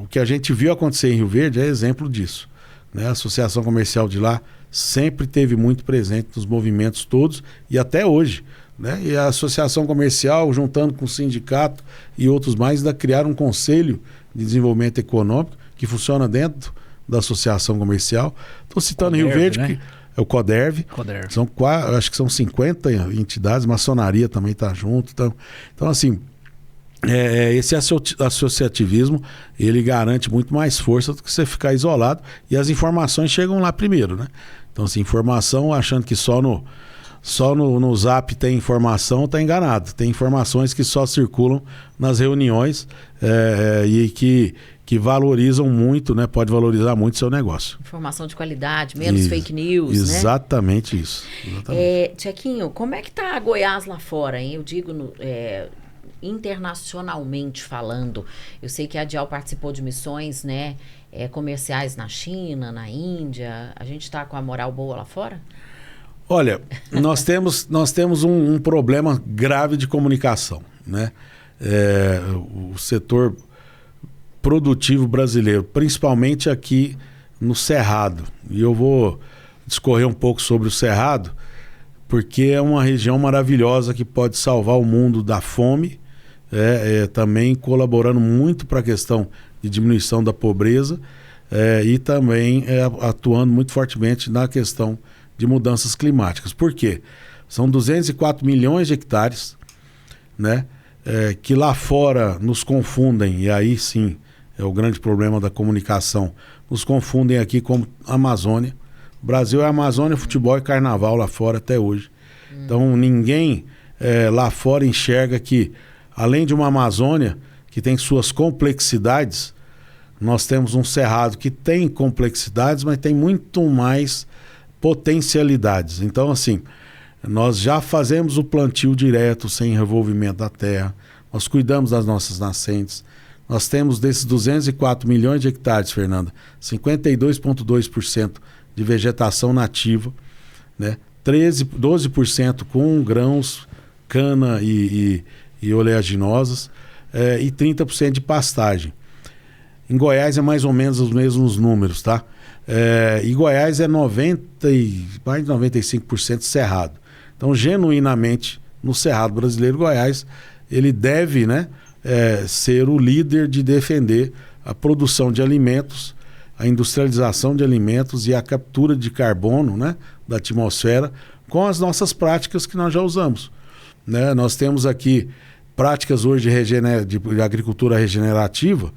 o que a gente viu acontecer em Rio Verde é exemplo disso, né? A associação comercial de lá sempre teve muito presente nos movimentos todos e até hoje, né? E a associação comercial, juntando com o sindicato e outros mais, ainda criaram um conselho de desenvolvimento econômico que funciona dentro da associação comercial. Estou citando Coderv, Rio Verde, né? Que é o Coderv. Acho que são 50 entidades, maçonaria também está junto. Então, assim, esse associativismo, ele garante muito mais força do que você ficar isolado, e as informações chegam lá primeiro, né? Então, assim, informação, achando que só no Zap tem informação, está enganado. Tem informações que só circulam nas reuniões e que valorizam muito, né? Pode valorizar muito o seu negócio. Informação de qualidade, menos fake news, exatamente, né? Isso. Exatamente. Tchequinho, como é que tá a Goiás lá fora, hein? Eu digo internacionalmente falando. Eu sei que a ADIAL participou de missões, né, comerciais na China, na Índia. A gente está com a moral boa lá fora? Olha, nós temos um problema grave de comunicação, né? O setor produtivo brasileiro, principalmente aqui no Cerrado. E eu vou discorrer um pouco sobre o Cerrado, porque é uma região maravilhosa que pode salvar o mundo da fome, também colaborando muito para a questão de diminuição da pobreza, e também atuando muito fortemente na questão de mudanças climáticas. Por quê? São 204 milhões de hectares, né, que lá fora nos confundem, e aí sim é o grande problema da comunicação, nos confundem aqui como Amazônia. O Brasil é Amazônia, futebol e carnaval lá fora até hoje. Então ninguém lá fora enxerga que, além de uma Amazônia que tem suas complexidades, nós temos um Cerrado que tem complexidades, mas tem muito mais potencialidades. Então, assim, nós já fazemos o plantio direto, sem revolvimento da terra, nós cuidamos das nossas nascentes. Nós temos desses 204 milhões de hectares, Fernanda, 52,2% de vegetação nativa, né? 12% com grãos, cana e oleaginosas, e 30% de pastagem. Em Goiás é mais ou menos os mesmos números, tá? E Goiás é mais de 95% cerrado. Então, genuinamente, no Cerrado brasileiro, Goiás, ele deve, né, ser o líder de defender a produção de alimentos, a industrialização de alimentos e a captura de carbono, né, da atmosfera com as nossas práticas que nós já usamos, né? Nós temos aqui práticas hoje de agricultura regenerativa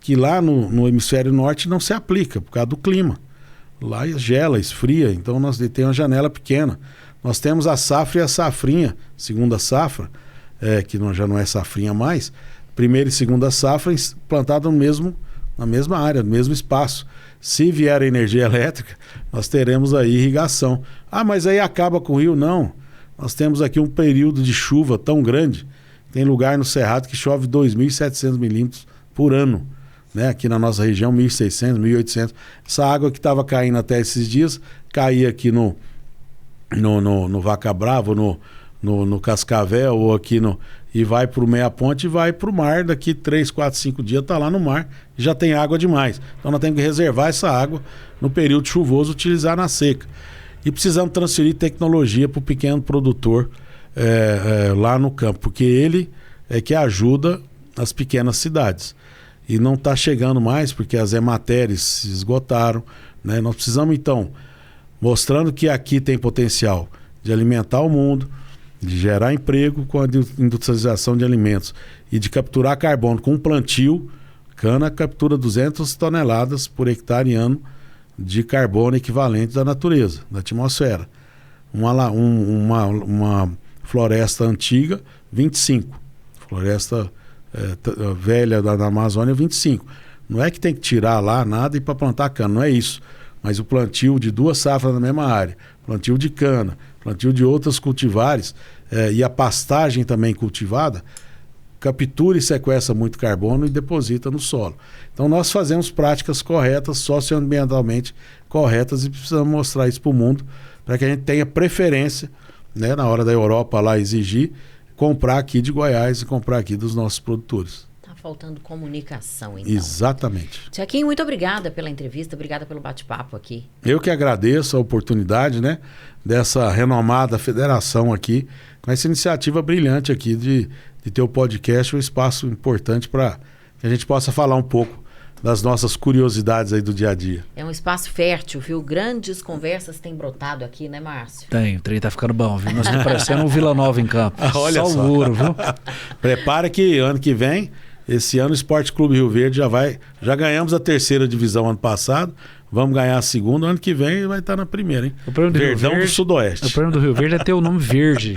que lá no hemisfério norte não se aplica por causa do clima. Lá gela, esfria, então nós temos uma janela pequena. Nós temos a safra e a safrinha, segunda safra, que já não é safrinha mais, primeira e segunda safra plantada na mesma área, no mesmo espaço. Se vier a energia elétrica, nós teremos aí irrigação. Ah, mas aí acaba com o rio? Não. Nós temos aqui um período de chuva tão grande, tem lugar no Cerrado que chove 2.700 milímetros por ano, né? Aqui na nossa região, 1.600, 1.800. Essa água que estava caindo até esses dias, caía aqui no Vaca Brava, no Cascavel, ou aqui e vai para o Meia Ponte e vai para o mar. Daqui 3, 4, 5 dias está lá no mar e já tem água demais. Então nós temos que reservar essa água no período chuvoso, utilizar na seca. E precisamos transferir tecnologia para o pequeno produtor lá no campo, porque ele é que ajuda as pequenas cidades. E não está chegando mais porque as hematérias se esgotaram, né? Nós precisamos, então, mostrando que aqui tem potencial de alimentar o mundo, de gerar emprego com a industrialização de alimentos e de capturar carbono com plantio. Cana captura 200 toneladas por hectare ano de carbono equivalente da natureza, da atmosfera. Uma floresta antiga, 25. Floresta velha da Amazônia, 25. Não é que tem que tirar lá nada e para plantar cana, não é isso. Mas o plantio de 2 safras na mesma área, plantio de cana, plantio de outras cultivares, e a pastagem também cultivada, captura e sequestra muito carbono e deposita no solo. Então nós fazemos práticas corretas, socioambientalmente corretas, e precisamos mostrar isso para o mundo, para que a gente tenha preferência, né, na hora da Europa lá exigir, comprar aqui de Goiás e comprar aqui dos nossos produtores. Tá faltando comunicação, então. Exatamente. Tiaguinho, muito obrigada pela entrevista, obrigada pelo bate-papo aqui. Eu que agradeço a oportunidade, né, dessa renomada federação aqui, com essa iniciativa brilhante aqui de ter o podcast, um espaço importante para que a gente possa falar um pouco das nossas curiosidades aí do dia a dia. É um espaço fértil, viu? Grandes conversas têm brotado aqui, né, Márcio? Tem, o trem tá ficando bom, viu? Nós estamos parecendo um Vila Nova em campo. Olha só. Ouro, viu? Prepara que ano que vem, esse ano o Esporte Clube Rio Verde já ganhamos a 3ª divisão ano passado, vamos ganhar a 2ª, ano que vem vai estar na 1ª, hein? O problema do Verdão Rio Verde, do Sudoeste. O problema do Rio Verde é ter o nome verde.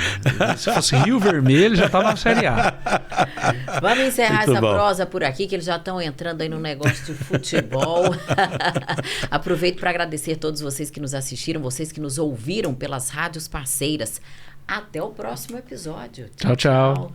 Se fosse Rio Vermelho, já estava na Série A. Vamos encerrar Muito essa bom. prosa por aqui, que eles já estão entrando aí no negócio de futebol. Aproveito para agradecer a todos vocês que nos assistiram, vocês que nos ouviram pelas rádios parceiras. Até o próximo episódio. Tchau, tchau.